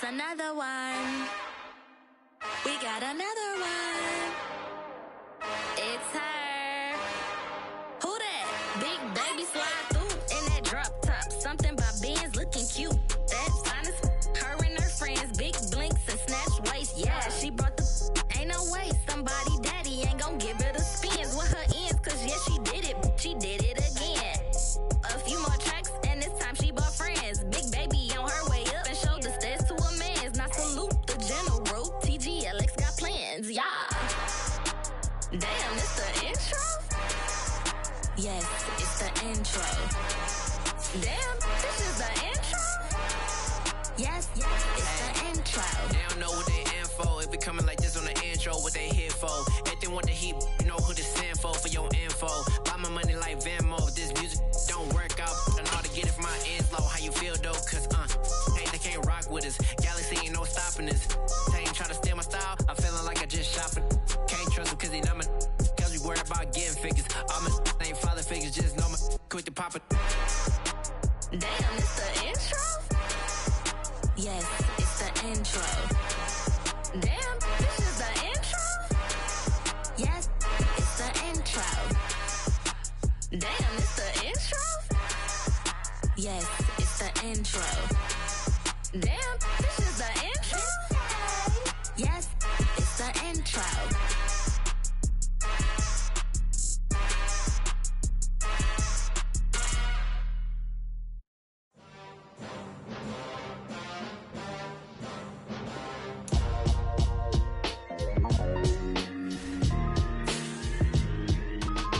It's another one. We got another one. It's her. Who that? Big baby slide through in that drop top. Something by Benz looking cute. That's honest. Her and her friends, big blinks and snatch waist. Yeah, she brought the ain't no way. Somebody daddy ain't gon' give her the spins with her ends. Cause yeah, she did it. She did it again. A few more tracks and this time she bought friends. Big baby on her way up and showed the stairs to a man's. Now salute the general. TGLX got plans. Yeah. Damn, it's the intro? Yes, it's the intro. Damn, this is the intro? Yes, it's the intro. They don't know what they in for. If we coming like this on the intro, what they here for? Everything want the heat, you know who to send for your info. Buy my money like Venmo. If this music don't work out, I know how to get it from my ends low. How you feel though? Cause hey, they can't rock with us. Galaxy ain't no stopping us. They ain't trying to steal my style. I'm feeling like I just shopping. Can't trust them cause they not my cause we worried about getting figures. All my ain't father figures, just know my quick to pop it. Damn, it's the intro? Yes, it's the intro. Damn, this is the intro? Yes, it's the intro. Damn, it's the intro? Yes, it's the intro. Damn, this is the intro? Yes, it's the intro.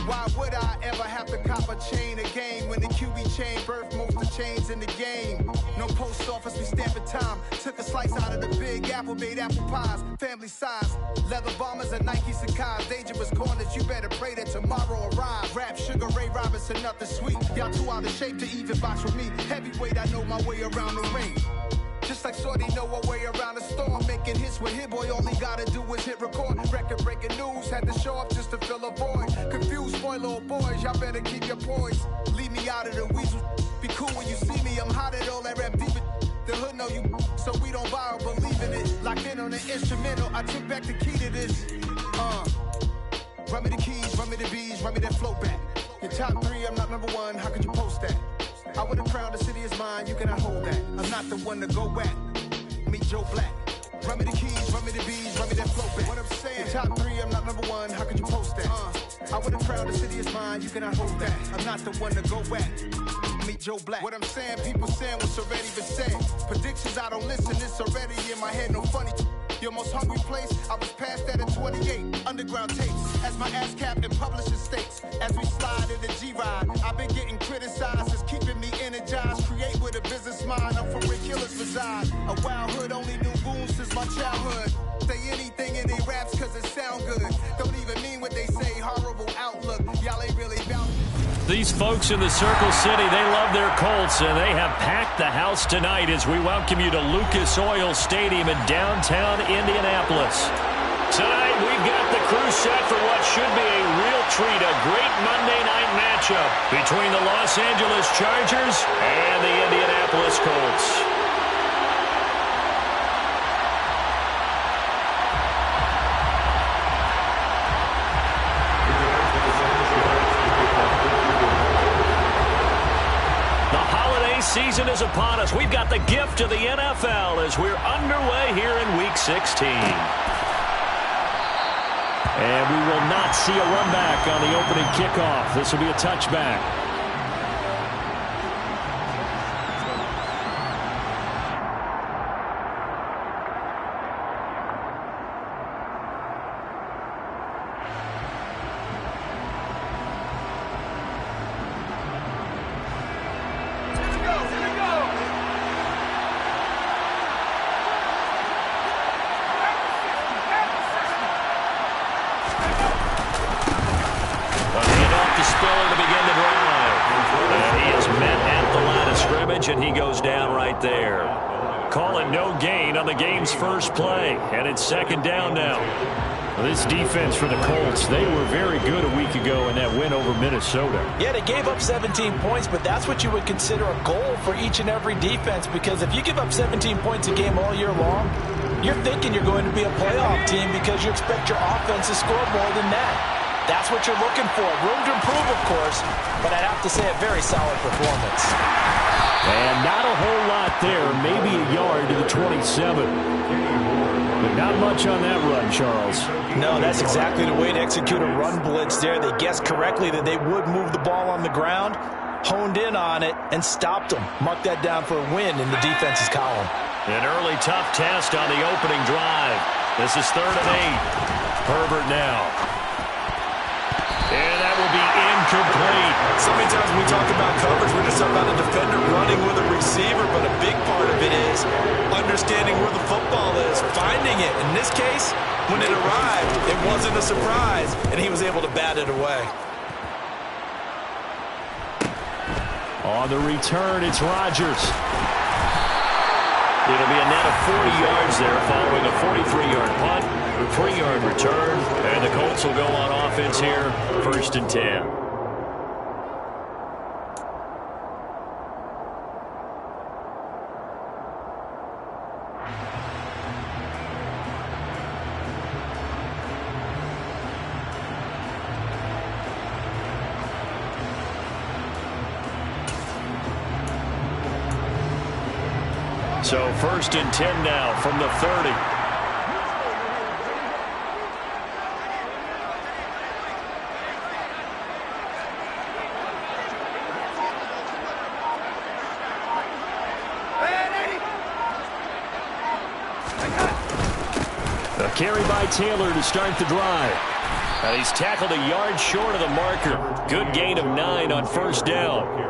Why would I ever have to cop a chain again when the QB chain birthed most of the chains in the game? No post office, we stamping time. Took a slice out of the big apple, made apple pies, family size. Leather bombers and Nike Sacai's, dangerous corners, you better pray that tomorrow arrives. Rap, Sugar Ray Robinson, nothing sweet. Y'all too out of shape to even box with me. Heavyweight, I know my way around the ring. Just like Shorty know her way around the storm. Making hits with Hit Boy, all he gotta do is hit record. Record breaking news, had to show up just to fill a void. Confused boy, little boys, y'all better keep your poise. Leave me out of the weasel. Be cool when you see me, I'm hot at all that rap deep. The hood know you, so we don't borrow, believe in it. Locked in on the instrumental, I took back the key to this. Run me the keys, run me the bees, run me that flow back. Your top three, I'm not number one, how could you post that? I would've crowned the city is mine, you cannot hold that. I'm not the one to go back. Meet Joe Black. Run me the keys, run me the bees, run me that flow back. What I'm saying, your top three, I'm not number one, how could you post that? I would've crowned the city is mine, you cannot hold that. I'm not the one to go back. Meet Joe Black. What I'm saying, people saying what's already been said. Predictions, I don't listen, it's already in my head, no funny. Your most hungry place, I was past that at 28. Underground tapes, as my ass cap in publishing states. As we slide in the G-Ride, I've been getting criticized. It's keeping me energized. Create with a business mind, I'm for where killers reside. A wild hood, only knew goons since my childhood. Say anything in they raps cause it sound good. Don't even mean what they say, horrible outlook. Y'all ain't really bout. These folks in the Circle City, they love their Colts, and they have packed the house tonight as we welcome you to Lucas Oil Stadium in downtown Indianapolis. Tonight, we've got the crew set for what should be a real treat, a great Monday night matchup between the Los Angeles Chargers and the Indianapolis Colts. Season is upon us. We've got the gift of the NFL as we're underway here in Week 16. And we will not see a run back on the opening kickoff. This will be a touchback. And he goes down right there. Calling no gain on the game's first play, and it's second down now. This defense for the Colts, they were very good a week ago in that win over Minnesota. Yeah, they gave up 17 points, but that's what you would consider a goal for each and every defense, because if you give up 17 points a game all year long, you're thinking you're going to be a playoff team because you expect your offense to score more than that. That's what you're looking for. Room to improve, of course, but I'd have to say a very solid performance. And not a whole lot there, maybe a yard to the 27. But not much on that run, Charles. No, that's exactly the way to execute a run blitz there. They guessed correctly that they would move the ball on the ground, honed in on it, and stopped them. Mark that down for a win in the defense's column. An early tough test on the opening drive. This is 3rd and 8. Herbert now. And that will be incomplete. So many times when we talk about coverage, we're just about a defender running with a receiver, but a big part of it is understanding where the football is, finding it. In this case, when it arrived, it wasn't a surprise, and he was able to bat it away. On the return, it's Rodgers. It'll be a net of 40 yards there following a 43-yard punt, 3-yard return, and the Colts will go on offense here, 1st and 10. So 1st and 10 now from the 30. A carry by Taylor to start the drive. And he's tackled a yard short of the marker. Good gain of 9 on 1st down.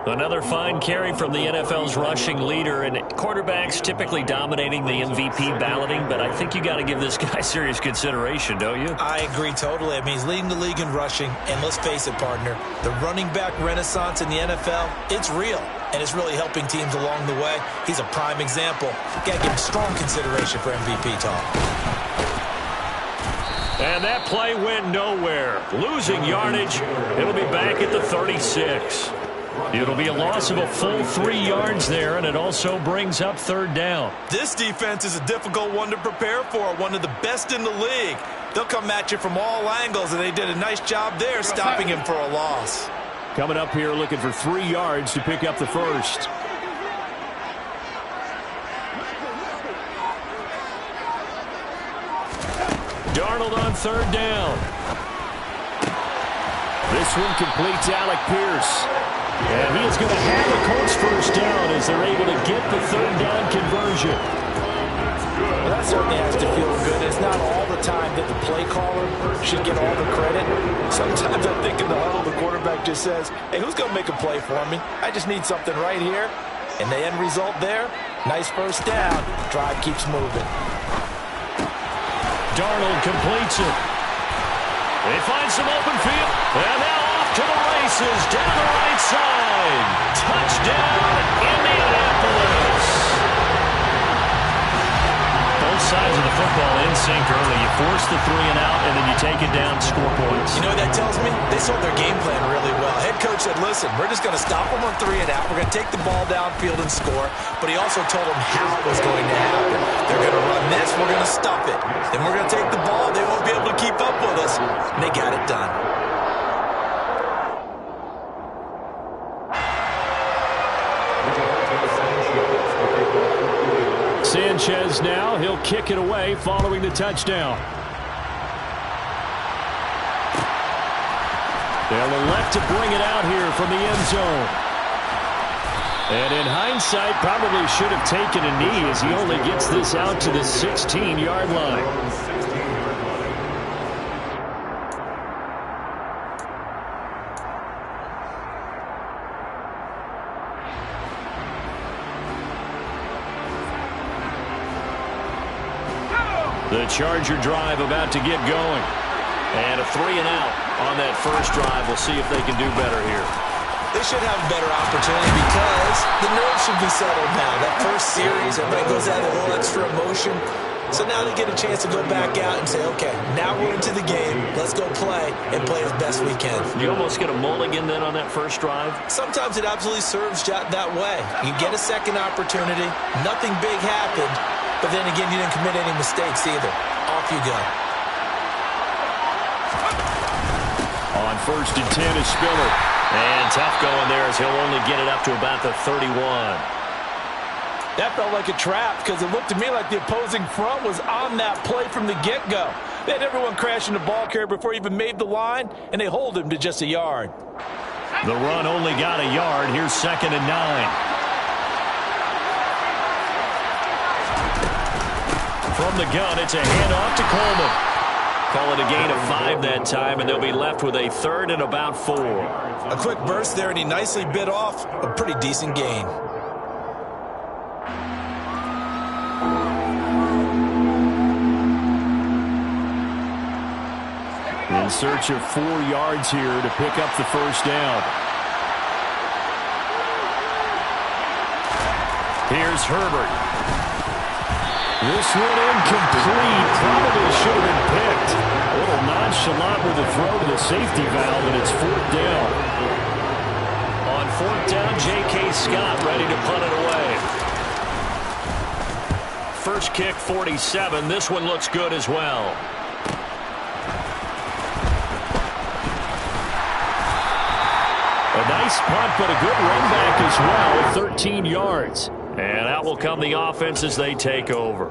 Another fine carry from the NFL's rushing leader, and quarterbacks typically dominating the MVP balloting, but I think you got to give this guy serious consideration, don't you? I agree totally. I mean, he's leading the league in rushing, and let's face it, partner, the running back renaissance in the NFL, it's real, and it's really helping teams along the way. He's a prime example. Got to give him strong consideration for MVP talk. And that play went nowhere. Losing yardage. It'll be back at the 36. It'll be a loss of a full 3 yards there, and it also brings up 3rd down. This defense is a difficult one to prepare for, one of the best in the league. They'll come at you from all angles, and they did a nice job there stopping him for a loss. Coming up here looking for 3 yards to pick up the 1st. Darnold on 3rd down. This one completes Alec Pierce. And he is going to have the Colts 1st down as they're able to get the 3rd down conversion. Well, that certainly has to feel good. It's not all the time that the play caller should get all the credit. Sometimes I think in the huddle, the quarterback just says, hey, who's going to make a play for me? I just need something right here. And the end result there, nice 1st down. Drive keeps moving. Darnold completes it. They find some open field. And now off to the races down the right side. Touchdown, Indianapolis. Both sides of the football in sync early. You force the 3 and out, and then you take it down, score points. You know what that tells me? They sold their game plan really well. Head coach said, listen, we're just going to stop them on 3 and out. We're going to take the ball downfield and score. But he also told them how it was going to happen. They're going to run this. We're going to stop it. Then we're going to take the ball. They won't be able to keep up with us. And they got it done. Sanchez now, he'll kick it away following the touchdown. They'll elect to bring it out here from the end zone. And in hindsight, probably should have taken a knee as he only gets this out to the 16-yard line. The Charger drive about to get going. And a 3 and out on that first drive. We'll see if they can do better here. They should have a better opportunity because the nerves should be settled now. That first series, everybody goes out a little extra emotion. So now they get a chance to go back out and say, okay, now we're into the game. Let's go play and play as best we can. You almost get a mulligan then on that first drive? Sometimes it absolutely serves that way. You get a second opportunity. Nothing big happened. But then again, you didn't commit any mistakes either. Off you go. On 1st and 10 is Spiller. And tough going there as he'll only get it up to about the 31. That felt like a trap because it looked to me like the opposing front was on that play from the get-go. They had everyone crashing the ball carrier before he even made the line, and they hold him to just a yard. The run only got a yard. Here's 2nd and 9. From the gun, it's a handoff to Coleman. Call it a gain of 5 that time, and they'll be left with a 3rd and about 4. A quick burst there, and he nicely bit off a pretty decent gain. In search of 4 yards here to pick up the first down. Here's Herbert. This one incomplete. Probably should have been picked. A little nonchalant with the throw to the safety valve, and it's 4th down. On 4th down, J.K. Scott ready to punt it away. First kick, 47. This one looks good as well. A nice punt, but a good run back as well, 13 yards. And out will come the offense as they take over.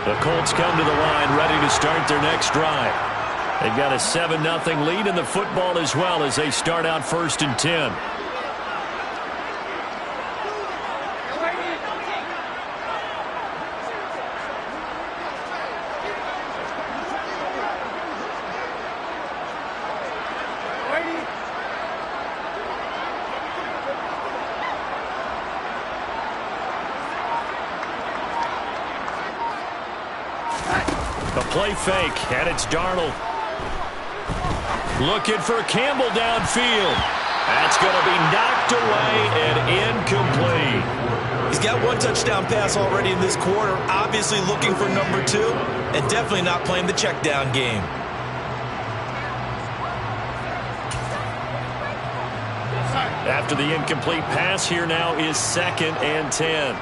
The Colts come to the line, ready to start their next drive. They've got a 7-0 lead in the football as well as they start out 1st and 10. Play fake, and it's Darnold. Looking for Campbell downfield. That's going to be knocked away and incomplete. He's got 1 touchdown pass already in this quarter, obviously looking for number 2, and definitely not playing the check down game. After the incomplete pass, here now is 2nd and 10.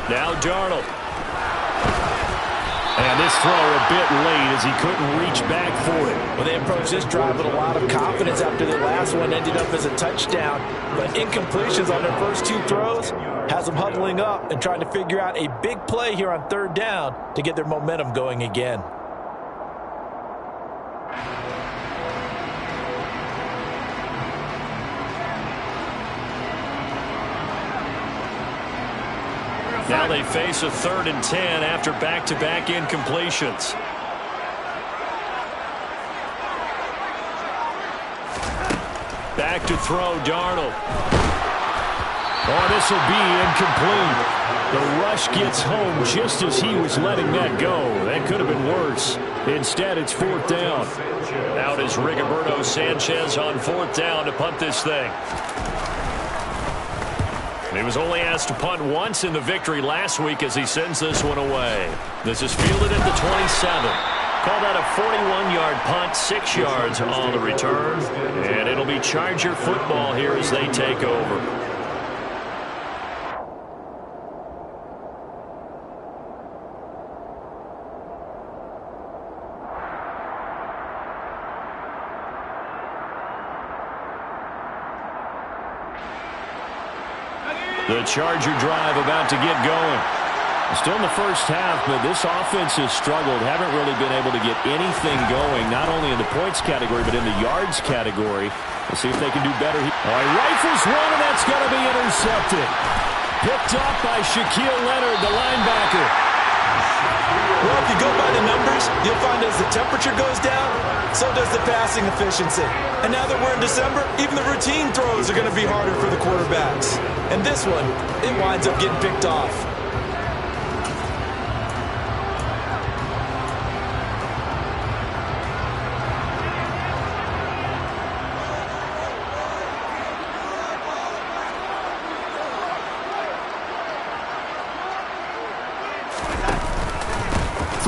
Now Darnold. And this throw a bit late as he couldn't reach back for it. Well, they approached this drive with a lot of confidence after their last one ended up as a touchdown. But incompletions on their first 2 throws has them huddling up and trying to figure out a big play here on 3rd down to get their momentum going again. Now they face a 3rd and 10 after back-to-back incompletions. Back to throw, Darnold. Oh, this will be incomplete. The rush gets home just as he was letting that go. That could have been worse. Instead, it's 4th down. Out is Rigoberto Sanchez on 4th down to punt this thing. He was only asked to punt once in the victory last week as he sends this one away. This is fielded at the 27. Call that a 41-yard punt, 6 yards on the return. And it'll be Charger football here as they take over. The Charger drive about to get going. Still in the first half, but this offense has struggled. Haven't really been able to get anything going, not only in the points category, but in the yards category. We'll see if they can do better. He rifles one, and that's going to be intercepted. Picked up by Shaquille Leonard, the linebacker. Well, if you go by the numbers, you'll find as the temperature goes down, so does the passing efficiency. And now that we're in December, even the routine throws are going to be harder for the quarterbacks. And this one, it winds up getting picked off.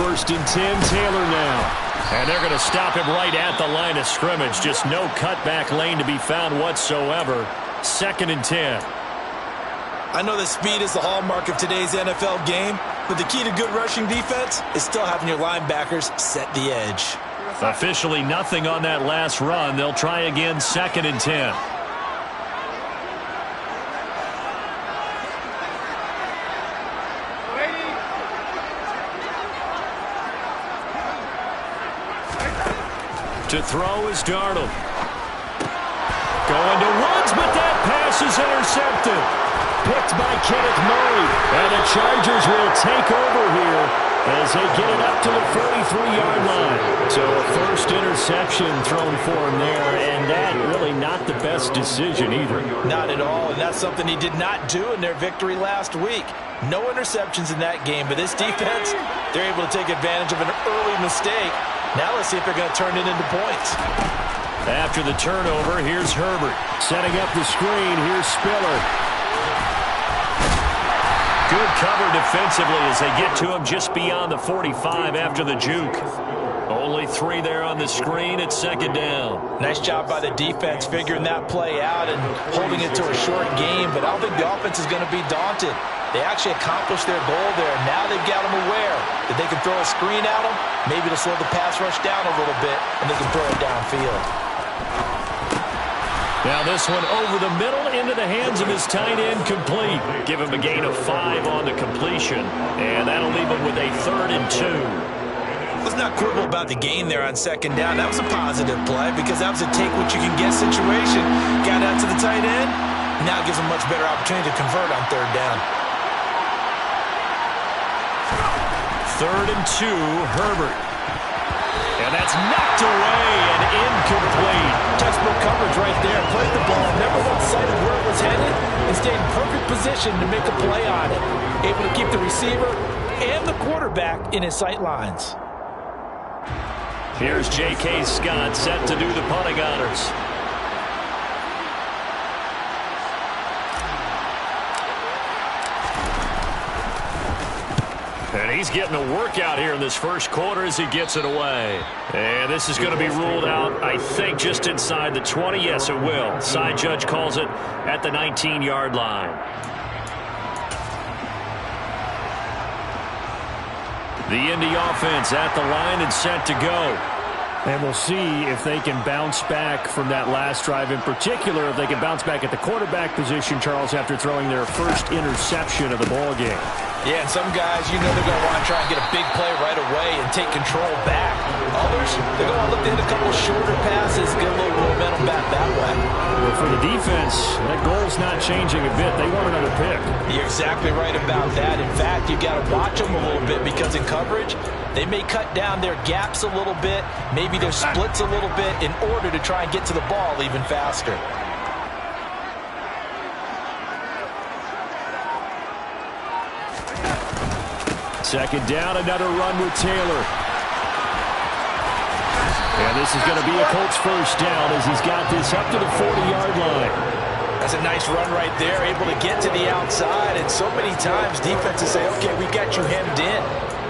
1st and 10, Taylor now. And they're going to stop him right at the line of scrimmage. Just no cutback lane to be found whatsoever. 2nd and 10. I know that speed is the hallmark of today's NFL game, but the key to good rushing defense is still having your linebackers set the edge. Officially nothing on that last run. They'll try again, 2nd and 10. To throw is Darnold. Going to Woods, but that pass is intercepted. Picked by Kenneth Murray. And the Chargers will take over here as they get it up to the 43-yard line. So a first interception thrown for him there, and that really not the best decision either. Not at all, and that's something he did not do in their victory last week. No interceptions in that game, but this defense, they're able to take advantage of an early mistake. Now let's see if they're going to turn it into points. After the turnover, here's Herbert. Setting up the screen, here's Spiller. Good cover defensively as they get to him just beyond the 45 after the juke. Only 3 there on the screen at 2nd down. Nice job by the defense figuring that play out and holding it to a short game, but I don't think the offense is going to be daunted. They actually accomplished their goal there. Now they've got them aware that they can throw a screen at them, maybe to slow the pass rush down a little bit, and they can throw it downfield. Now this one over the middle into the hands of his tight end, complete. Give him a gain of 5 on the completion, and that'll leave him with a 3rd and 2. Let's not quibble about the gain there on 2nd down. That was a positive play because that was a take-what-you-can-get situation. Got out to the tight end. Now it gives him a much better opportunity to convert on 3rd down. 3rd and 2, Herbert. And that's knocked away and incomplete. Textbook coverage right there. Played the ball, never lost sight of where it was headed, and stayed in perfect position to make a play on it. Able to keep the receiver and the quarterback in his sight lines. Here's J.K. Scott set to do the punting honors. And he's getting a workout here in this first quarter as he gets it away. And this is going to be ruled out, I think, just inside the 20. Yes, it will. Side judge calls it at the 19-yard line. The Indy offense at the line and set to go. And we'll see if they can bounce back from that last drive. In particular, if they can bounce back at the quarterback position, Charles, after throwing their first interception of the ball game. Yeah, and some guys, you know they're going to want to try and get a big play right away and take control back. Others, they're going to look to hit a couple shorter passes, get a little momentum back that way. But for the defense, that goal's not changing a bit. They want another pick. You're exactly right about that. In fact, you got to watch them a little bit because in coverage, they may cut down their gaps a little bit, maybe their splits a little bit in order to try and get to the ball even faster. Second down, another run with Taylor. And this is going to be a Colts first down as he's got this up to the 40-yard line. That's a nice run right there, able to get to the outside. And so many times defenses say, okay, we got you hemmed in.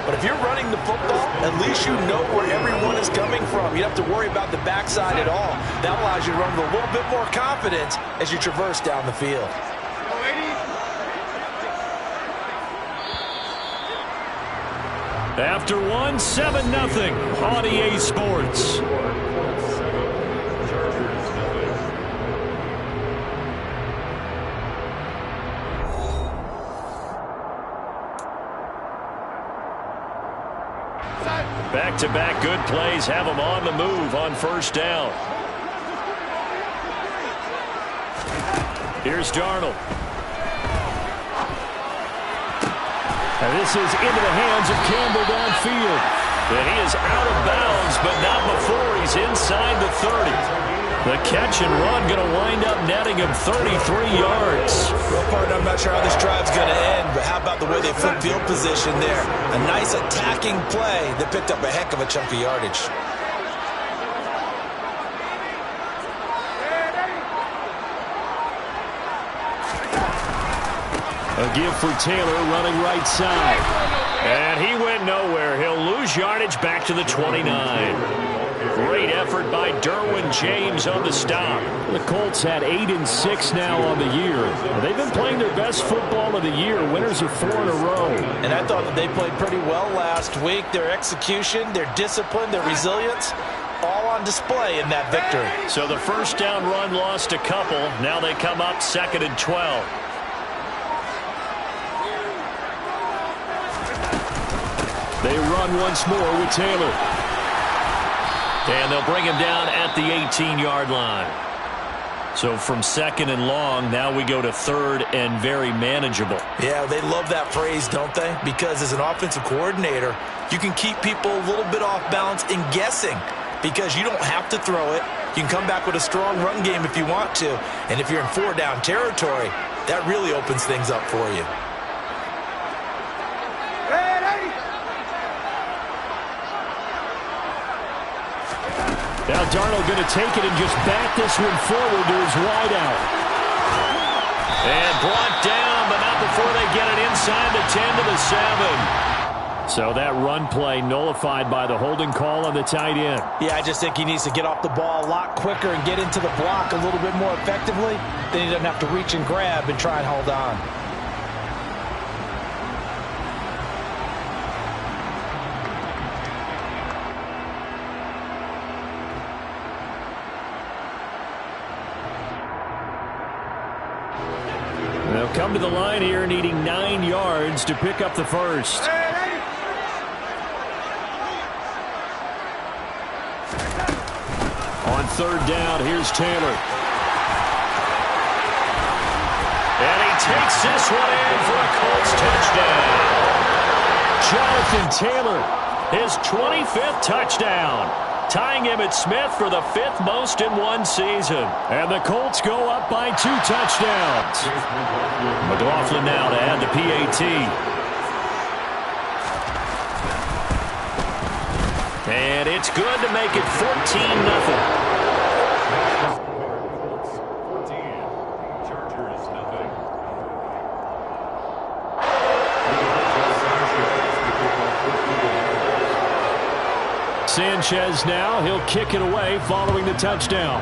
But if you're running the football, at least you know where everyone is coming from. You don't have to worry about the backside at all. That allows you to run with a little bit more confidence as you traverse down the field. After one, 7-0 on EA Sports. Back-to-back good plays have them on the move on first down. Here's Darnold. And this is into the hands of Campbell downfield. And he is out of bounds, but not before he's inside the 30. The catch and run going to wind up netting him 33 yards. Well, partner, I'm not sure how this drive's going to end, but how about the way they flip field position there? A nice attacking play that picked up a heck of a chunk of yardage. A give for Taylor running right side. And he went nowhere. He'll lose yardage back to the 29. Great effort by Derwin James on the stop. The Colts had 8-6 now on the year. They've been playing their best football of the year. Winners of 4 in a row. And I thought that they played pretty well last week. Their execution, their discipline, their resilience, all on display in that victory. So the first down run lost a couple. Now they come up 2nd and 12. They run once more with Taylor. And they'll bring him down at the 18-yard line. So from 2nd and long, now we go to 3rd and very manageable. Yeah, they love that phrase, don't they? Because as an offensive coordinator, you can keep people a little bit off balance and guessing because you don't have to throw it. You can come back with a strong run game if you want to. And if you're in 4-down territory, that really opens things up for you. Now Darnold going to take it and just bat this one forward to his wideout. And brought down, but not before they get it inside the 10 to the 7. So that run play nullified by the holding call on the tight end. Yeah, I just think he needs to get off the ball a lot quicker and get into the block a little bit more effectively. Then he doesn't have to reach and grab and try and hold on. They'll come to the line here needing 9 yards to pick up the first. On 3rd down, here's Taylor. And he takes this one in for a Colts touchdown. Jonathan Taylor, his 25th touchdown, tying Emmitt Smith for the 5th most in one season. And the Colts go up by 2 touchdowns. McLaughlin now to add the PAT. And it's good to make it 14-0. Sanchez now, he'll kick it away following the touchdown.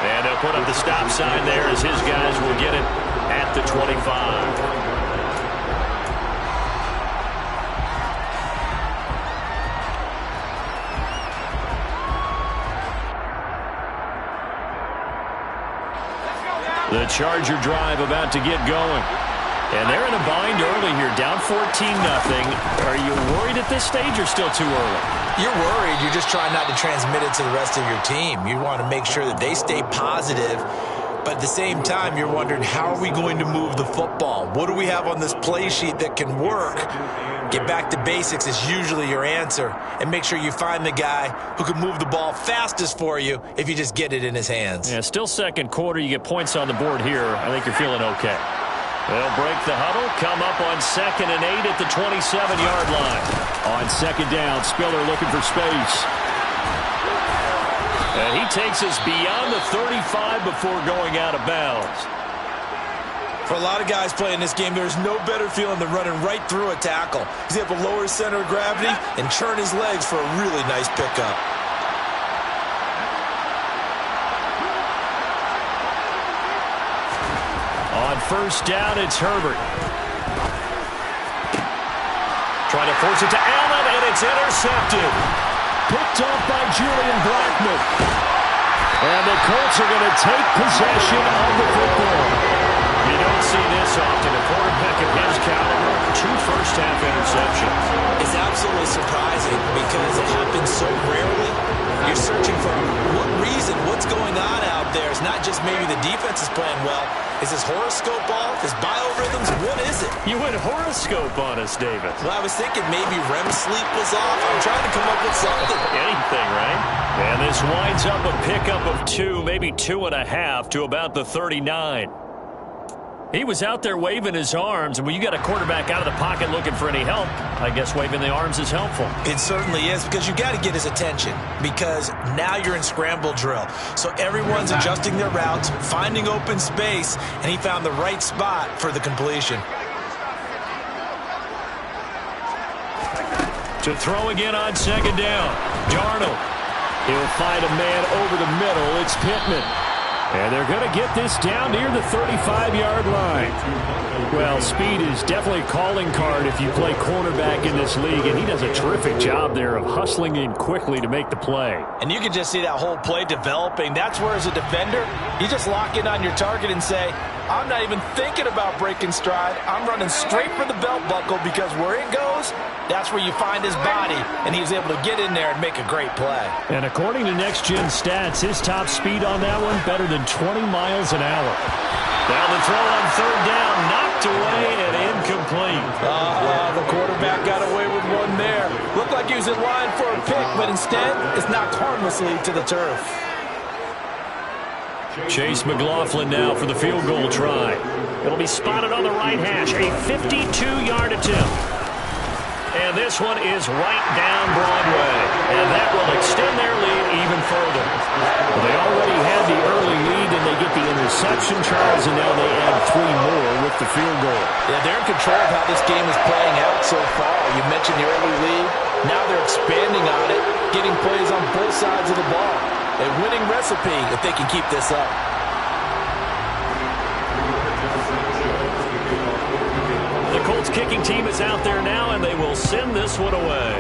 And they'll put up the stop sign there as his guys will get it at the 25. The Charger drive about to get going. And they're in a bind early here, down 14-0. Are you worried at this stage or still too early? You're worried. You're just trying not to transmit it to the rest of your team. You want to make sure that they stay positive. But at the same time, you're wondering, how are we going to move the football? What do we have on this play sheet that can work? Get back to basics is usually your answer. And make sure you find the guy who can move the ball fastest for you if you just get it in his hands. Yeah, still second quarter. You get points on the board here. I think you're feeling okay. They'll break the huddle, come up on 2nd and 8 at the 27-yard line. On 2nd down, Spiller looking for space. And he takes us beyond the 35 before going out of bounds. For a lot of guys playing this game, there's no better feeling than running right through a tackle. He's able to lower his center of gravity and churn his legs for a really nice pickup. On 1st down, it's Herbert. Trying to force it to Allen, and it's intercepted. Picked off by Julian Blackmon. And the Colts are going to take possession of the football. You don't see this often. A quarterback of his caliber, 2 first-half interceptions. It's absolutely surprising because it happens so rarely. You're searching for what reason, what's going on out there. It's not just maybe the defense is playing well. Is his horoscope off? His biorhythms? What is it? You went horoscope on us, David. Well, I was thinking maybe REM sleep was off. I'm trying to come up with something. Anything, right? And this winds up a pickup of 2, maybe 2.5 to about the 39. He was out there waving his arms, and when you got a quarterback out of the pocket looking for any help, I guess waving the arms is helpful. It certainly is, because you got to get his attention, because now you're in scramble drill. So everyone's adjusting their routes, finding open space, and he found the right spot for the completion. To throw again on second down. Darnold. He'll find a man over the middle. It's Pittman. And they're going to get this down near the 35-yard line. Well, speed is definitely a calling card if you play cornerback in this league, and he does a terrific job there of hustling in quickly to make the play. And you can just see that whole play developing. That's where, as a defender, you just lock in on your target and say, I'm not even thinking about breaking stride. I'm running straight for the belt buckle, because where it goes, that's where you find his body, and he was able to get in there and make a great play. And according to Next Gen Stats, his top speed on that one, better than 20 miles an hour. Now the throw on third down, knocked away and incomplete. The quarterback got away with one there. Looked like he was in line for a pick, but instead, it's knocked harmlessly to the turf. Chase McLaughlin now for the field goal try. It'll be spotted on the right hash, a 52-yard attempt. And this one is right down Broadway. And that will extend their lead even further. Well, they already had the early lead, and they get the interception, Charles, and now they add 3 more with the field goal. Yeah, they're in control of how this game is playing out so far. You mentioned the early lead. Now they're expanding on it, getting plays on both sides of the ball. A winning recipe if they can keep this up. The Colts kicking team is out there now, and they will send this one away.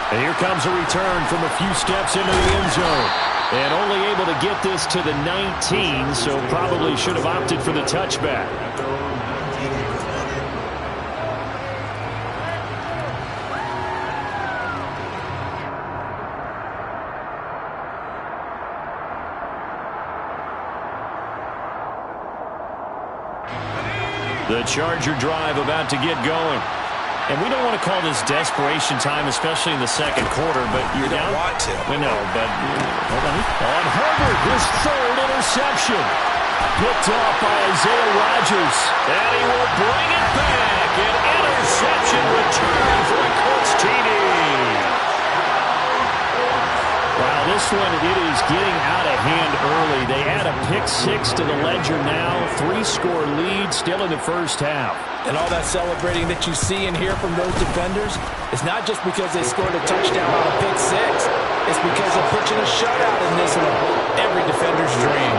And here comes a return from a few steps into the end zone. And only able to get this to the 19, so probably should have opted for the touchback. The Charger drive about to get going. And we don't want to call this desperation time, especially in the second quarter, but you're down. You don't want to. We know, but hold on Herbert, his third interception. Picked off by Isaiah Rodgers. And he will bring it back. An interception return for a Colts TD. Wow, this one, it is getting out of hand early. They add a pick-6 to the ledger now. 3-score lead still in the first half. And all that celebrating that you see and hear from those defenders is not just because they scored a touchdown on a pick-6. It's because they're pitching a shutout in this one. Every defender's dream.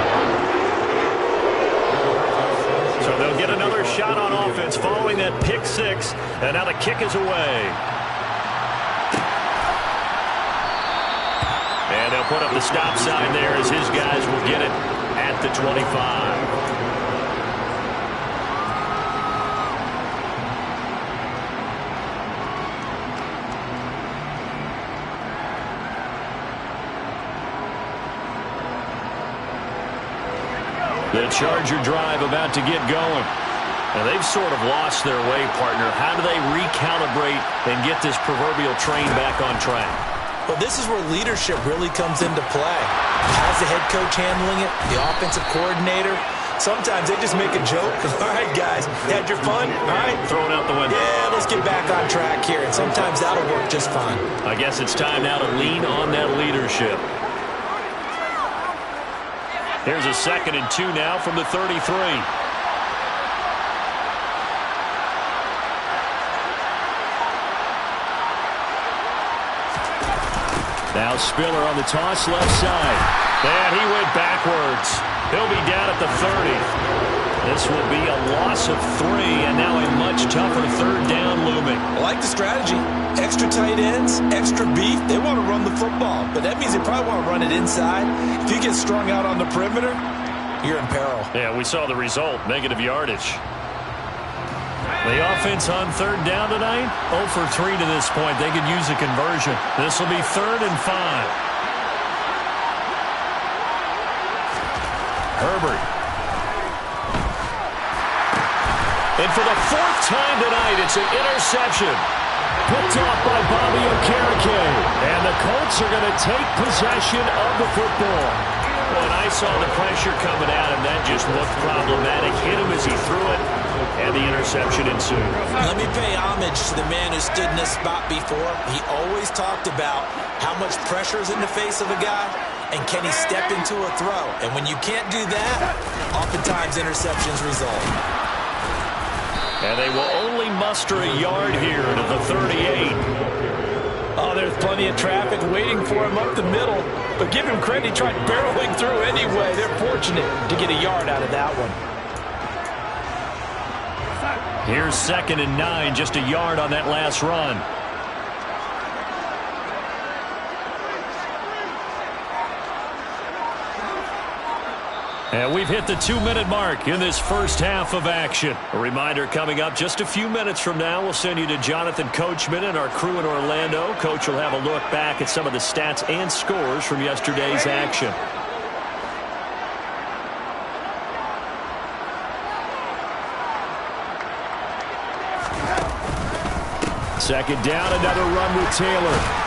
So they'll get another shot on offense following that pick-6. And now the kick is away. And they'll put up the stop sign there as his guys will get it at the 25. The Charger drive about to get going. And they've sort of lost their way, partner. How do they recalibrate and get this proverbial train back on track? Well, this is where leadership really comes into play. How's the head coach handling it? The offensive coordinator? Sometimes they just make a joke. All right, guys, had your fun? All right. Throw it out the window. Yeah, let's get back on track here. And sometimes that'll work just fine. I guess it's time now to lean on that leadership. Here's a 2nd and 2 now from the 33. Now Spiller on the toss left side. And he went backwards. He'll be down at the 30. This will be a loss of 3, and now a much tougher third down looming. I like the strategy. Extra tight ends, extra beef. They want to run the football, but that means they probably want to run it inside. If you get strung out on the perimeter, you're in peril. Yeah, we saw the result, negative yardage. The offense on third down tonight, 0 for 3 to this point. They could use a conversion. This will be 3rd and 5. Herbert. And for the 4th time tonight, it's an interception. Picked off by Bobby Okereke. And the Colts are going to take possession of the football. When I saw the pressure coming at him, that just looked problematic. Hit him as he threw it, and the interception ensued. Let me pay homage to the man who stood in this spot before. He always talked about how much pressure is in the face of a guy, and can he step into a throw. And when you can't do that, oftentimes interceptions result. And they will only muster a yard here to the 38. Oh, there's plenty of traffic waiting for him up the middle. But give him credit, he tried barreling through anyway. They're fortunate to get a yard out of that one. Here's 2nd and 9, just a yard on that last run. And we've hit the 2-minute mark in this first half of action. A reminder coming up just a few minutes from now, we'll send you to Jonathan Coachman and our crew in Orlando. Coach will have a look back at some of the stats and scores from yesterday's action. Second down, another run with Taylor.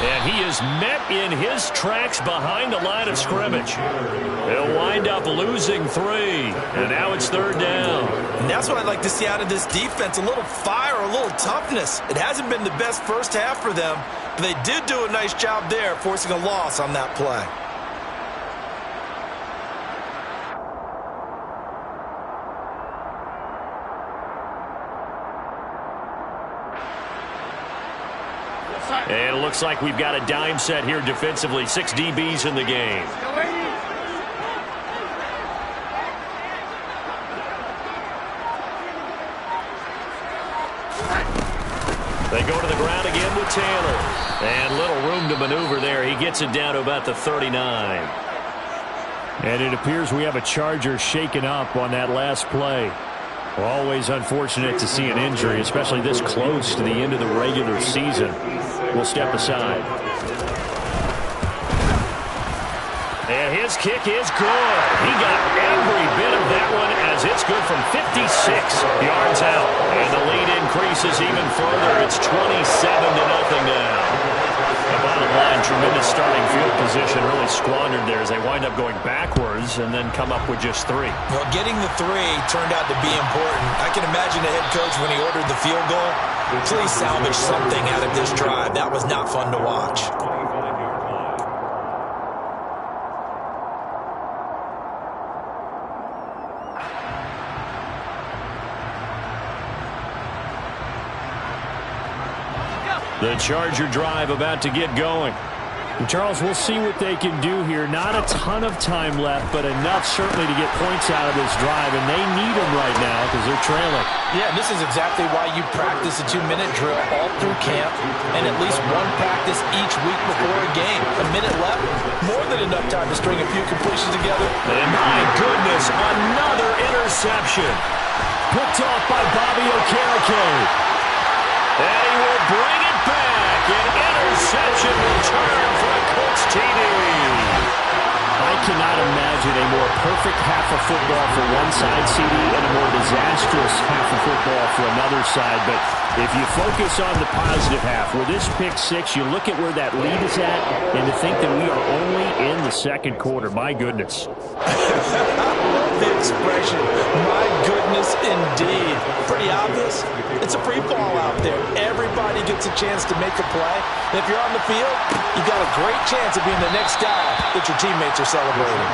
And he is met in his tracks behind the line of scrimmage. He'll wind up losing 3. And now it's 3rd down. And that's what I'd like to see out of this defense. A little fire, a little toughness. It hasn't been the best first half for them, but they did do a nice job there, forcing a loss on that play. And it looks like we've got a dime set here defensively. 6 DBs in the game. They go to the ground again with Taylor. And little room to maneuver there. He gets it down to about the 39. And it appears we have a Charger shaken up on that last play. Always unfortunate to see an injury, especially this close to the end of the regular season. We'll step aside. And his kick is good. He got every bit of that one as it's good from 56 yards out. And the lead increases even further. It's 27-0 now. The bottom line, tremendous starting field position, really squandered there as they wind up going backwards and then come up with just 3. Well, getting the 3 turned out to be important. I can imagine the head coach when he ordered the field goal. Please salvage something out of this drive. That was not fun to watch. The Charger drive about to get going. And Charles, we'll see what they can do here. Not a ton of time left, but enough certainly to get points out of this drive, and they need them right now because they're trailing. Yeah, this is exactly why you practice a 2-minute drill all through camp and at least one practice each week before a game. A minute left, more than enough time to string a few completions together. And my goodness, another interception. Picked off by Bobby Okereke. And he will bring it back. An interception return for a Colts TD. I cannot imagine a more perfect half of football for one side, CD, and a more disastrous half of football for another side. But if you focus on the positive half, with this pick 6, you look at where that lead is at, and to think that we are only in the second quarter. My goodness. The expression, my goodness indeed. Pretty obvious. It's a free fall out there. Everybody gets a chance to make a play. And if you're on the field, you've got a great chance of being the next guy that your teammates are celebrating.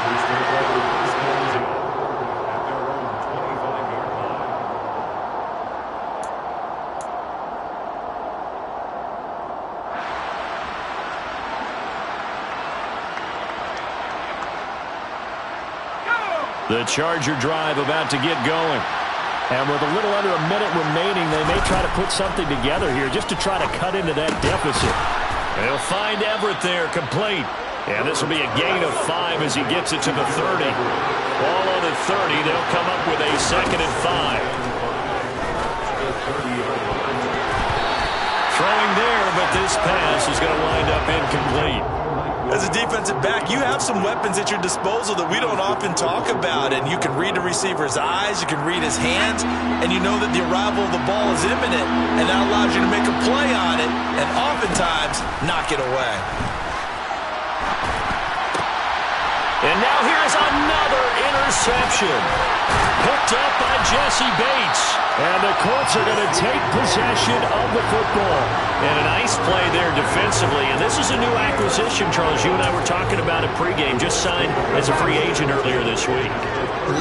The Charger drive about to get going. And with a little under a minute remaining, they may try to put something together here just to try to cut into that deficit. They'll find Everett there, complete. And this will be a gain of 5 as he gets it to the 30. Ball on the 30. They'll come up with a 2nd and 5. Throwing there, but this pass is going to wind up incomplete. As a defensive back, you have some weapons at your disposal that we don't often talk about, and you can read the receiver's eyes, you can read his hands, and you know that the arrival of the ball is imminent, and that allows you to make a play on it, and oftentimes knock it away. And now here's another interception. Picked up by Jesse Bates. And the Colts are going to take possession of the football. And a nice play there defensively. And this is a new acquisition, Charles. You and I were talking about it pregame. Just signed as a free agent earlier this week.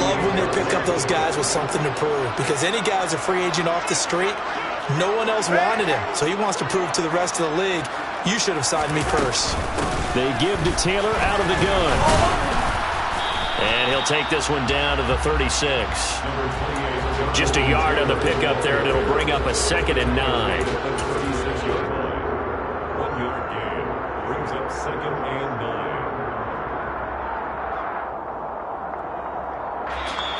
Love when they pick up those guys with something to prove. Because any guy who's a free agent off the street, no one else wanted him. So he wants to prove to the rest of the league, you should have signed me first. They give to Taylor out of the gun. And he'll take this one down to the 36. Just a yard on the pickup there, and it'll bring up a 2nd and 9. 1-yard gain brings up 2nd and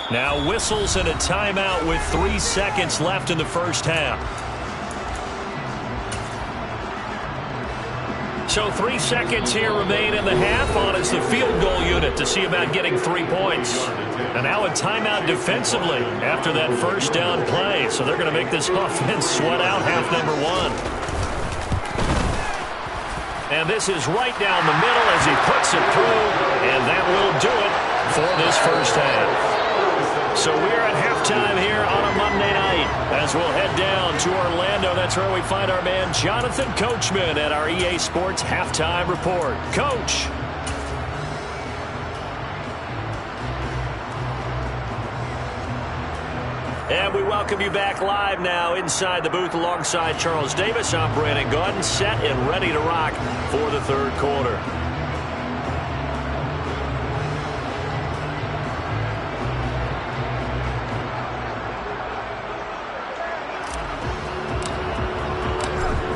9. Now whistles and a timeout with 3 seconds left in the first half. So 3 seconds here remain in the half on as the field goal unit to see about getting 3 points. And now a timeout defensively after that first down play. So they're going to make this offense sweat out half number 1. And this is right down the middle as he puts it through. And that will do it for this first half. So we're at halftime here on a Monday night as we'll head down to Orlando. That's where we find our man Jonathan Coachman at our EA Sports Halftime Report. Coach. And we welcome you back live now inside the booth alongside Charles Davis. I'm Brandon Gaudin, set and ready to rock for the third quarter.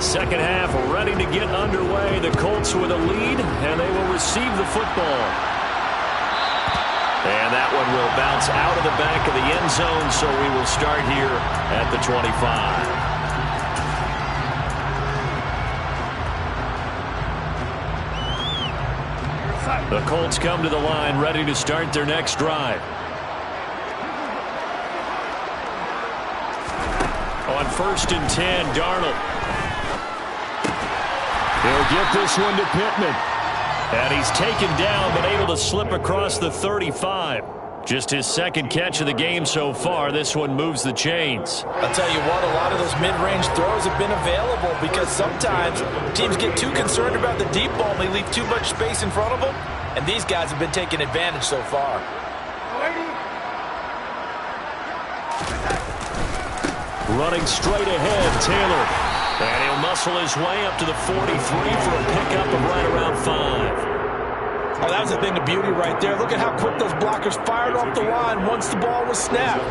Second half ready to get underway. The Colts with a lead, and they will receive the football. And that one will bounce out of the back of the end zone, so we will start here at the 25. The Colts come to the line, ready to start their next drive. On 1st and 10, Darnold. He'll get this one to Pittman. And he's taken down, but able to slip across the 35. Just his 2nd catch of the game so far. This one moves the chains. I'll tell you what, a lot of those mid-range throws have been available because sometimes teams get too concerned about the deep ball and they leave too much space in front of them. And these guys have been taking advantage so far. Running straight ahead, Taylor. And he'll muscle his way up to the 43 for a pickup of right around 5. Oh, that was a thing of beauty right there. Look at how quick those blockers fired off the line once the ball was snapped.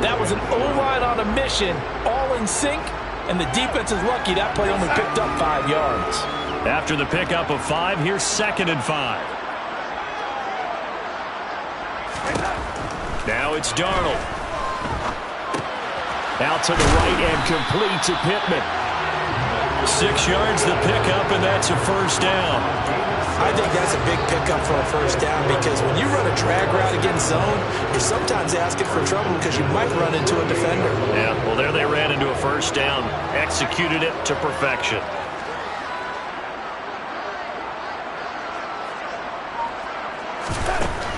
That was an O-line on a mission, all in sync, and the defense is lucky that play only picked up 5 yards. After the pickup of 5, here's 2nd and 5. Now it's Darnold. Out to the right and complete to Pittman. 6 yards the pickup, and that's a first down. I think that's a big pickup for a first down because when you run a drag route against zone, you're sometimes asking for trouble because you might run into a defender. Yeah, well, there they ran into a first down. Executed it to perfection.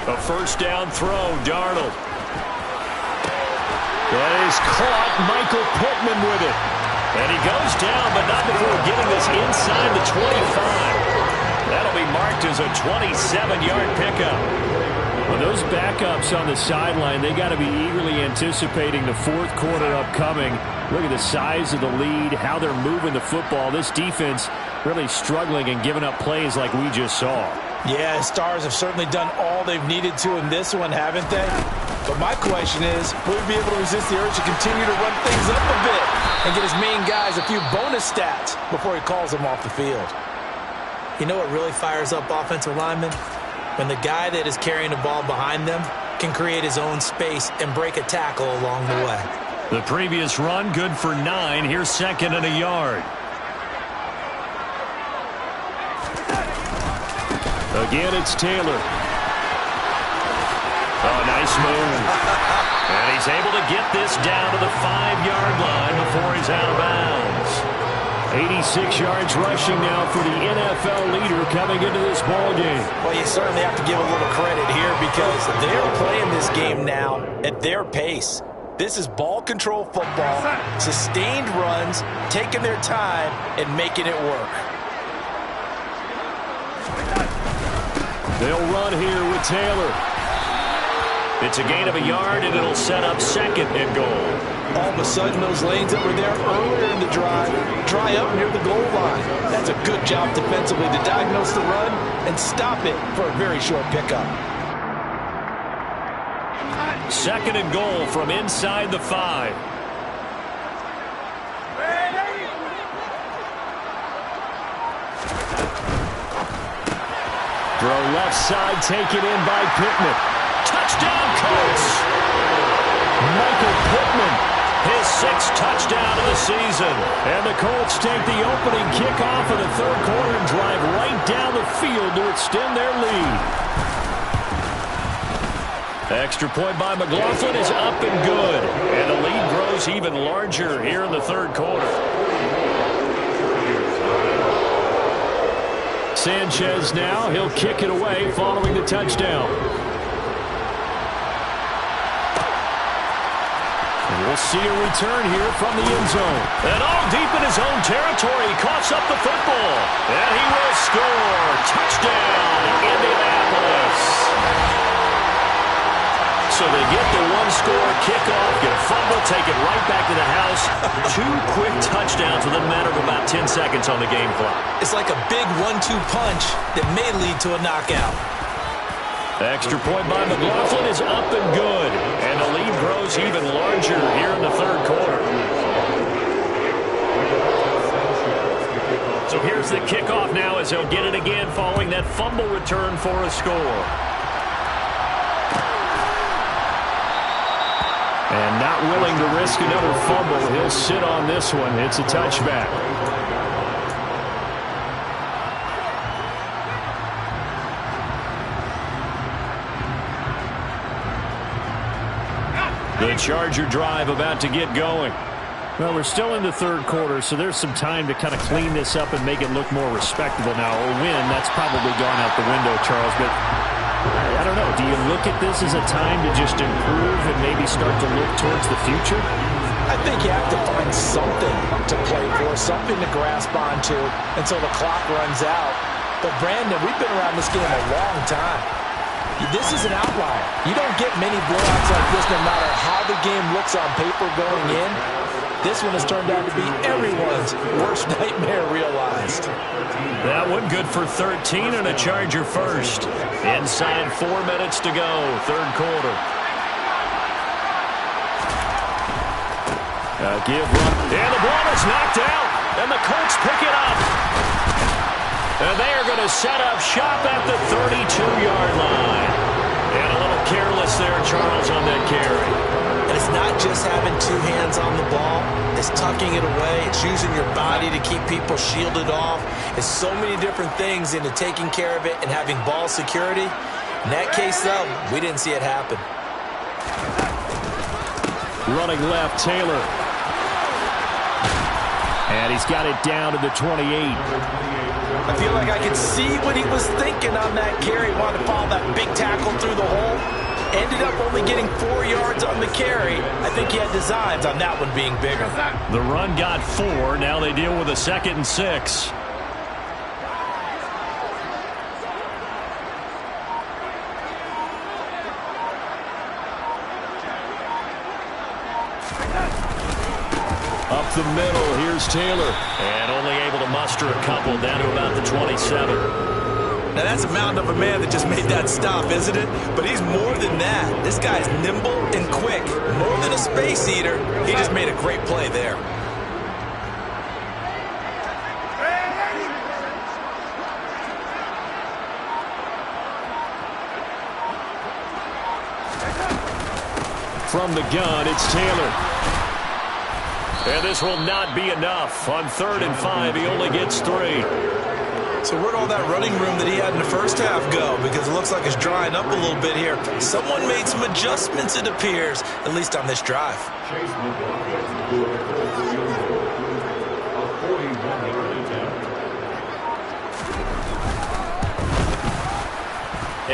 A first down throw, Darnold. That is caught, Michael Pittman with it. And he goes down, but not before getting this inside the 25. That'll be marked as a 27-yard pickup. Well, those backups on the sideline, they got to be eagerly anticipating the fourth quarter upcoming. Look at the size of the lead, how they're moving the football. This defense really struggling and giving up plays like we just saw. Yeah, Stars have certainly done all they've needed to in this one, haven't they? But my question is, will he be able to resist the urge to continue to run things up a bit and get his main guys a few bonus stats before he calls them off the field? You know what really fires up offensive linemen? When the guy that is carrying the ball behind them can create his own space and break a tackle along the way. The previous run, good for 9. Here's 2nd and a yard. Again, it's Taylor. Oh, nice move. And he's able to get this down to the 5-yard line before he's out of bounds. 86 yards rushing now for the NFL leader coming into this ball game. Well, you certainly have to give a little credit here because they're playing this game now at their pace. This is ball control football, sustained runs, taking their time and making it work. They'll run here with Taylor. It's a gain of a yard, and it'll set up 2nd and goal. All of a sudden, those lanes that were there earlier in the drive dry up near the goal line. That's a good job defensively to diagnose the run and stop it for a very short pickup. 2nd and goal from inside the 5. Throw left side, taken in by Pittman. Touchdown, Colts! Michael Pittman, his 6th touchdown of the season. And the Colts take the opening kickoff of the 3rd quarter and drive right down the field to extend their lead. Extra point by McLaughlin is up and good. And the lead grows even larger here in the 3rd quarter. Sanchez now, he'll kick it away following the touchdown. And we'll see a return here from the end zone. And all deep in his own territory, he coughs up the football. And he will score. Touchdown, Indianapolis. So they get the 1-score kickoff, get a fumble, take it right back to the house. 2 quick touchdowns within a matter of about 10 seconds on the game clock. It's like a big 1-2 punch that may lead to a knockout. Extra point by McLaughlin is up and good. And the lead grows even larger here in the 3rd quarter. So here's the kickoff now as he'll get it again following that fumble return for a score. And not willing to risk another fumble, he'll sit on this one. It's a touchback. The Charger drive about to get going. Well, we're still in the 3rd quarter, so there's some time to kind of clean this up and make it look more respectable now. A win, that's probably gone out the window, Charles, but I don't know. Do you look at this as a time to just improve and maybe start to look towards the future? I think you have to find something to play for, something to grasp onto until the clock runs out. But, Brandon, we've been around this game a long time. This is an outlier. You don't get many blowouts like this no matter how the game looks on paper going in. This one has turned out to be everyone's worst nightmare realized. That one good for 13 and a Charger first. Inside 4 minutes to go, 3rd quarter. Give run. And the ball is knocked out. And the Colts pick it up. And they are going to set up shop at the 32-yard line. And a little careless there, Charles, on that carry. And it's not just having 2 hands on the ball. It's tucking it away. It's using your body to keep people shielded off. It's so many different things into taking care of it and having ball security. In that case, though, we didn't see it happen. Running left, Taylor. And he's got it down to the 28. I feel like I could see what he was thinking on that carry. Wanted to follow that big tackle through the hole. Ended up only getting 4 yards on the carry. I think he had designs on that one being bigger. The run got 4. Now they deal with a 2nd and 6. Up the middle, here's Taylor. And only able to muster a couple down to about the 27. Now that's a mountain of a man that just made that stop, isn't it? But he's more than that. This guy's nimble and quick. More than a space eater. He just made a great play there. From the gun, it's Taylor. And this will not be enough. On 3rd and 5, he only gets 3. So where'd all that running room that he had in the first half go? Because it looks like it's drying up a little bit here. Someone made some adjustments, it appears, at least on this drive.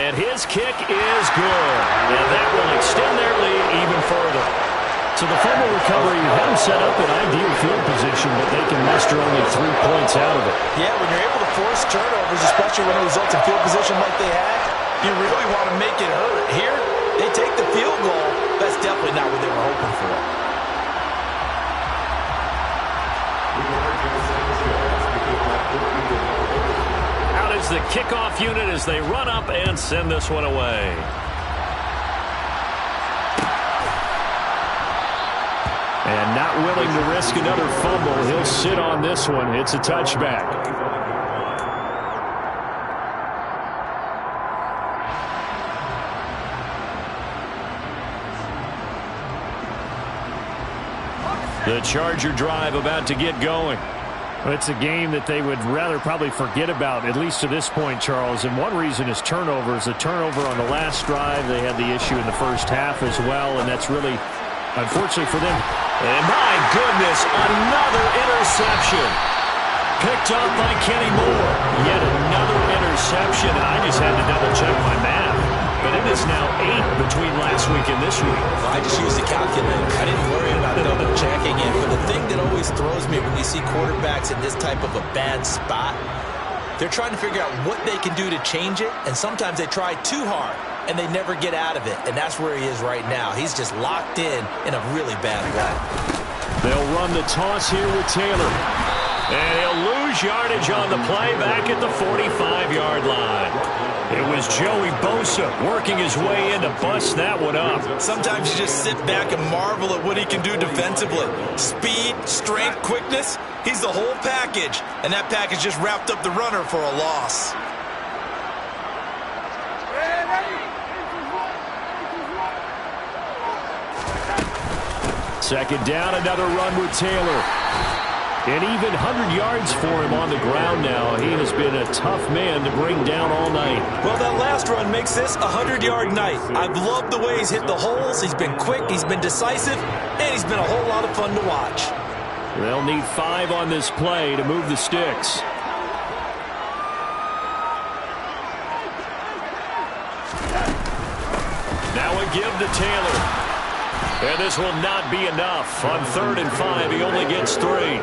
And his kick is good. And that will extend their lead even further. So the fumble recovery, you have them set up in ideal field position, but they can muster only 3 points out of it. Yeah, when you're able to force turnovers, especially when it results in field position like they had, you really want to make it hurt. Here, they take the field goal. That's definitely not what they were hoping for. Out is the kickoff unit as they run up and send this one away. And not willing to risk another fumble. He'll sit on this one. It's a touchback. The Charger drive about to get going. It's a game that they would rather probably forget about, at least to this point, Charles. And one reason is turnovers. The turnover on the last drive, they had the issue in the first half as well, and that's really, unfortunately for them. And my goodness, another interception. Picked up by Kenny Moore. Yet another interception, and I just had to double-check my math. But it is now 8 between last week and this week. Well, I just used a calculator. I didn't worry about double-checking it. But the thing that always throws me when you see quarterbacks in this type of a bad spot, they're trying to figure out what they can do to change it, and sometimes they try too hard, and they never get out of it. And that's where he is right now. He's just locked in a really bad way. They'll run the toss here with Taylor. And he'll lose yardage on the play back at the 45-yard line. It was Joey Bosa working his way in to bust that one up. Sometimes you just sit back and marvel at what he can do defensively. Speed, strength, quickness, he's the whole package. And that package just wrapped up the runner for a loss. Second down, another run with Taylor. And even 100 yards for him on the ground now. He has been a tough man to bring down all night. Well, that last run makes this a 100-yard night. I've loved the way he's hit the holes. He's been quick, he's been decisive, and he's been a whole lot of fun to watch. They'll need 5 on this play to move the sticks. Now a give to Taylor. And this will not be enough. On 3rd and 5, he only gets 3.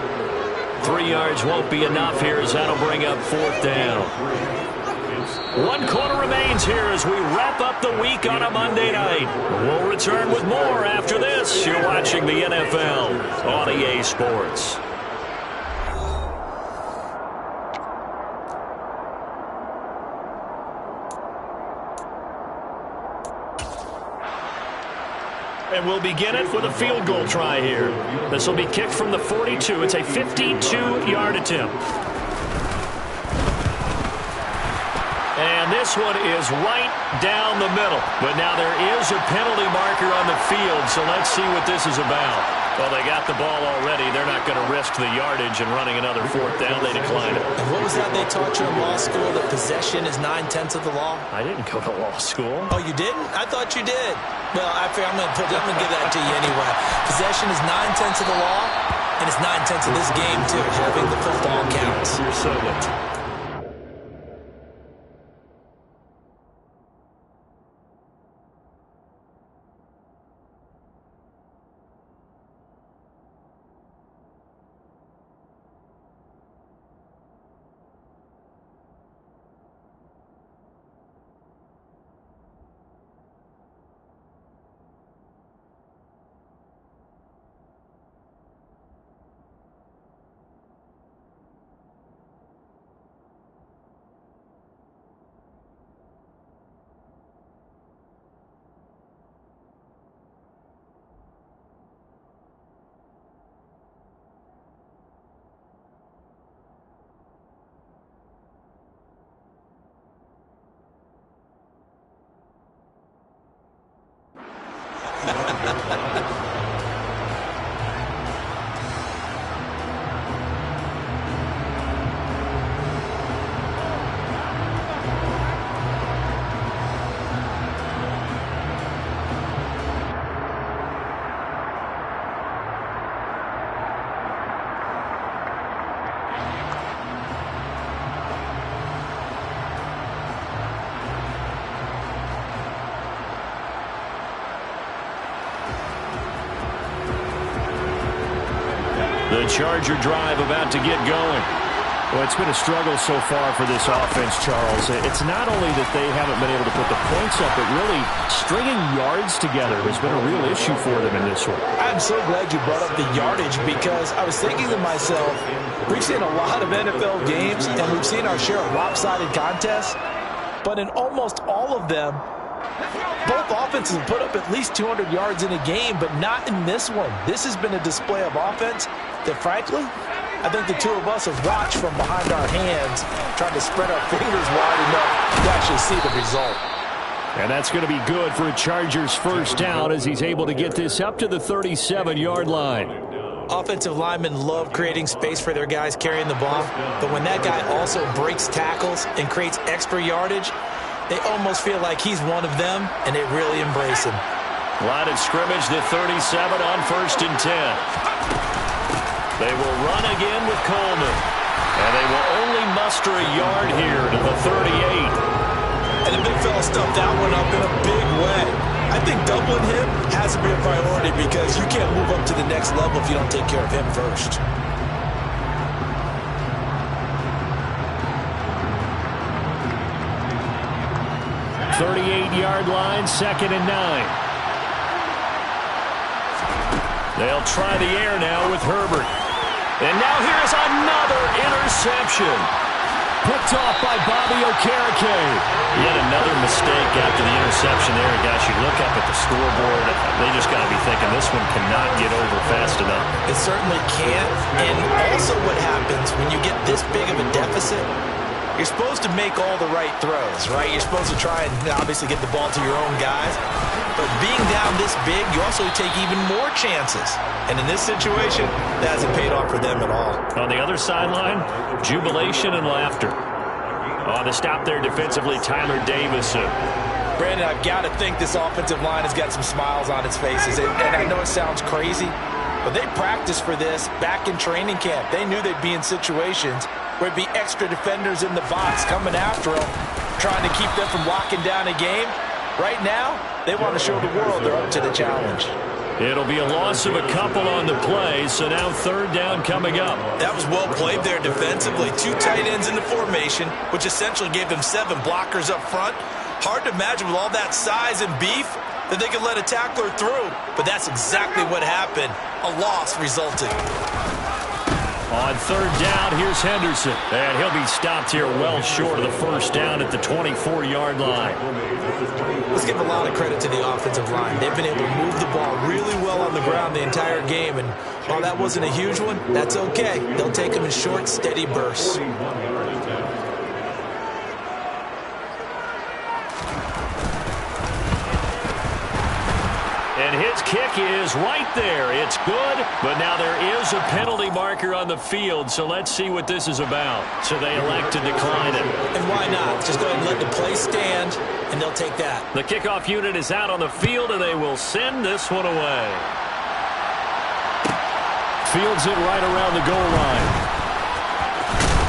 3 yards won't be enough here as that'll bring up 4th down. 1 quarter remains here as we wrap up the week on a Monday night. We'll return with more after this. You're watching the NFL on EA Sports. And we'll begin it with a field goal try here. This will be kicked from the 42. It's a 52-yard attempt. And this one is right down the middle. But now there is a penalty marker on the field, so let's see what this is about. Well, they got the ball already. They're not going to risk the yardage and running another 4th down. They decline it. And what was that they taught you in law school, that possession is 9/10 of the law? I didn't go to law school. Oh, you didn't? I thought you did. Well, I'm going to give that to you anyway. Possession is 9/10 of the law, and it's 9/10 of this game, too. Having the football counts. You're so good. The Charger drive about to get going. Well, it's been a struggle so far for this offense, Charles. It's not only that they haven't been able to put the points up, but really stringing yards together has been a real issue for them in this one. I'm so glad you brought up the yardage because I was thinking to myself, we've seen a lot of NFL games and we've seen our share of lopsided contests, but in almost all of them, both offenses have put up at least 200 yards in a game, but not in this one. This has been a display of offense that, frankly, I think the two of us have watched from behind our hands, trying to spread our fingers wide enough to actually see the result. And that's going to be good for a Chargers first down as he's able to get this up to the 37-yard line. Offensive linemen love creating space for their guys carrying the ball, but when that guy also breaks tackles and creates extra yardage, they almost feel like he's one of them, and they really embrace him. Line of scrimmage, the 37 on 1st and 10. They will run again with Coleman. And they will only muster a yard here to the 38. And the big fella stuffed that one up in a big way. I think doubling him has to be a priority because you can't move up to the next level if you don't take care of him first. The 38-yard line, 2nd and 9. They'll try the air now with Herbert. And now here's another interception. Picked off by Bobby Okereke. Yet another mistake after the interception there. Gosh, you look up at the scoreboard, they just got to be thinking this one cannot get over fast enough. It certainly can't. And also what happens when you get this big of a deficit, you're supposed to make all the right throws, right? You're supposed to try and obviously get the ball to your own guys. But being down this big, you also take even more chances. And in this situation, that hasn't paid off for them at all. On the other sideline, jubilation and laughter. On the stop there defensively, Tyler Davison. Brandon, I've got to think this offensive line has got some smiles on its faces. And I know it sounds crazy, but they practiced for this back in training camp. They knew they'd be in situations where it'd be extra defenders in the box coming after them, trying to keep them from locking down a game. Right now, they want to show the world they're up to the challenge. It'll be a loss of a couple on the play, so now 3rd down coming up. That was well played there defensively. 2 tight ends in the formation, which essentially gave them 7 blockers up front. Hard to imagine with all that size and beef that they could let a tackler through, but that's exactly what happened. A loss resulted. On 3rd down, here's Henderson. And he'll be stopped here well short of the first down at the 24-yard line. Let's give a lot of credit to the offensive line. They've been able to move the ball really well on the ground the entire game. And while that wasn't a huge one, that's okay. They'll take them in short, steady bursts. And his kick is right there. It's good, but now there is a penalty marker on the field, so let's see what this is about. So they elect to decline it. And why not? Just go ahead and let the play stand, and they'll take that. The kickoff unit is out on the field, and they will send this one away. Fields it right around the goal line.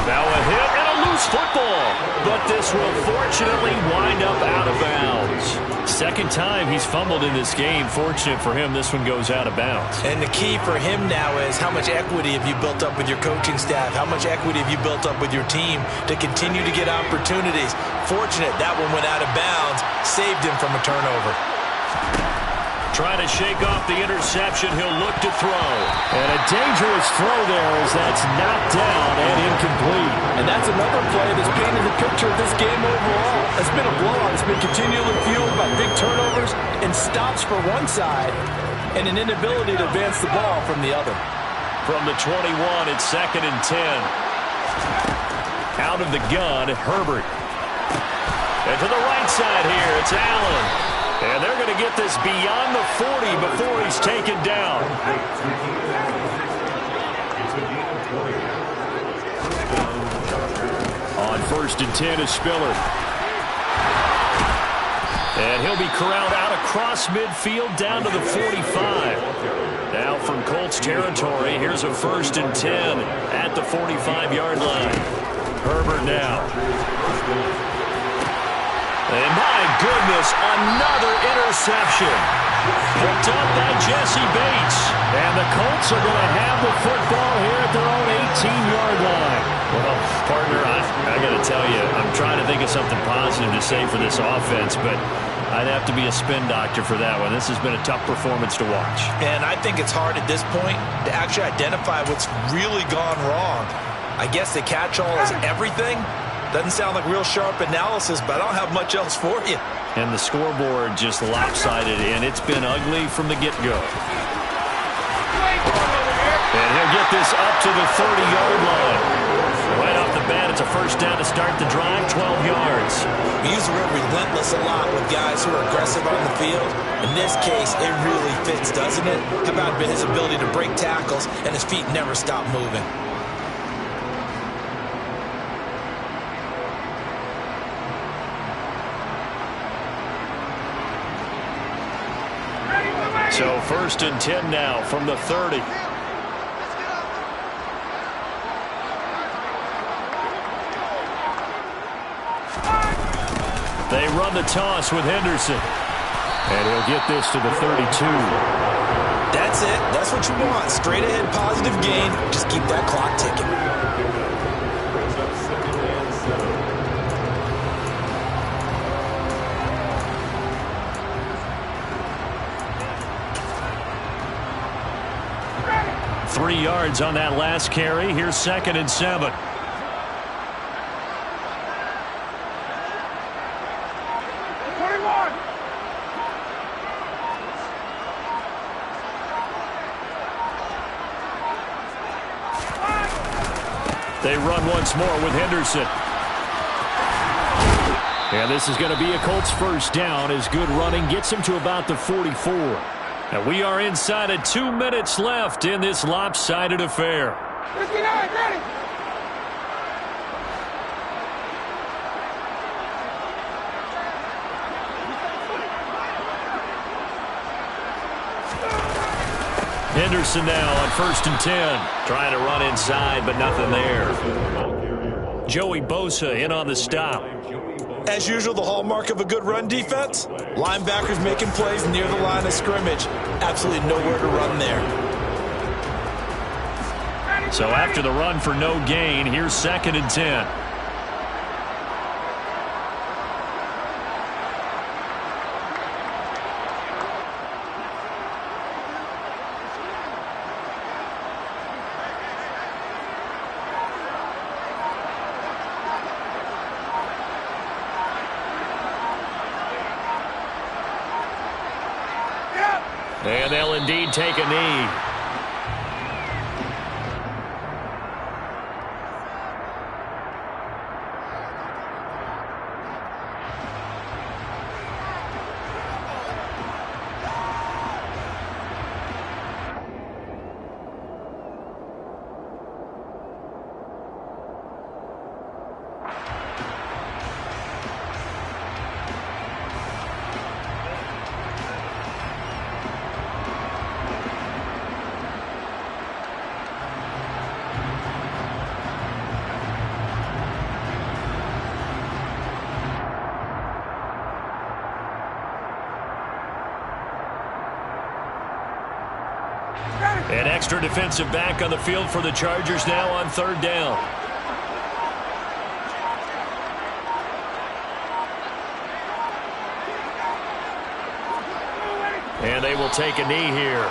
Now a hit and a loose football, but this will fortunately wind up out of bounds. 2nd time he's fumbled in this game. Fortunate for him, this one goes out of bounds. And the key for him now is how much equity have you built up with your coaching staff? How much equity have you built up with your team to continue to get opportunities? Fortunate that one went out of bounds, saved him from a turnover. Trying to shake off the interception, he'll look to throw. And a dangerous throw there as that's knocked down and incomplete. And that's another play that's painted the picture of this game overall. It's been a blowout. It's been continually fueled by big turnovers and stops for one side and an inability to advance the ball from the other. From the 21, it's 2nd and 10. Out of the gun, Herbert. And to the right side here, it's Allen. And they're going to get this beyond the 40 before he's taken down. On 1st and 10 is Spiller. And he'll be corralled out across midfield down to the 45. Now from Colts territory, here's a 1st and 10 at the 45-yard line. Herbert now. And my goodness, another interception. Picked up by Jesse Bates. And the Colts are going to have the football here at their own 18-yard line. Well, partner, I got to tell you, I'm trying to think of something positive to say for this offense, but I'd have to be a spin doctor for that one. This has been a tough performance to watch. And I think it's hard at this point to actually identify what's really gone wrong. I guess the catch-all is everything. Doesn't sound like real sharp analysis, but I don't have much else for you. And the scoreboard just lopsided, and it's been ugly from the get-go. And he'll get this up to the 30-yard line. Right off the bat, it's a first down to start the drive, 12 yards. We use the word relentless a lot with guys who are aggressive on the field. In this case, it really fits, doesn't it? How about his ability to break tackles and his feet never stop moving? So 1st and 10 now from the 30. They run the toss with Henderson. And he'll get this to the 32. That's it. That's what you want. Straight ahead positive gain. Just keep that clock ticking. Brings up 2nd and 7. 3 yards on that last carry. Here's 2nd and 7. They run once more with Henderson. And this is going to be a Colts first down as good running gets him to about the 44. And we are inside of 2 minutes left in this lopsided affair. Let's get out, ready. Henderson now on 1st and 10. Trying to run inside, but nothing there. Joey Bosa in on the stop. As usual, the hallmark of a good run defense, linebackers making plays near the line of scrimmage. Absolutely nowhere to run there. So after the run for no gain, here's 2nd and 10. And they'll indeed take a knee. An extra defensive back on the field for the Chargers now on 3rd down. And they will take a knee here.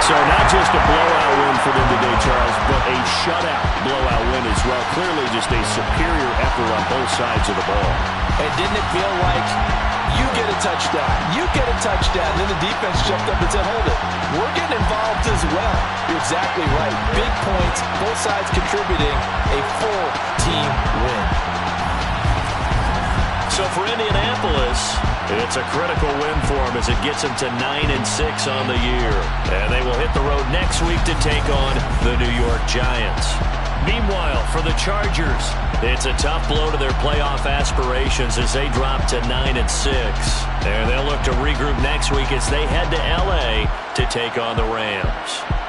So not just a blowout win for them today, Charles, but a shutout blowout win as well. Clearly just a superior effort on both sides of the ball. And didn't it feel like you get a touchdown. You get a touchdown. Then the defense jumped up and said, hold it. We're getting involved as well. You're exactly right. Big points, both sides contributing, a full team win. So for Indianapolis, it's a critical win for them as it gets them to 9-6 on the year. And they will hit the road next week to take on the New York Giants. Meanwhile, for the Chargers, it's a tough blow to their playoff aspirations as they drop to 9-6. And they'll look to regroup next week as they head to L.A. to take on the Rams.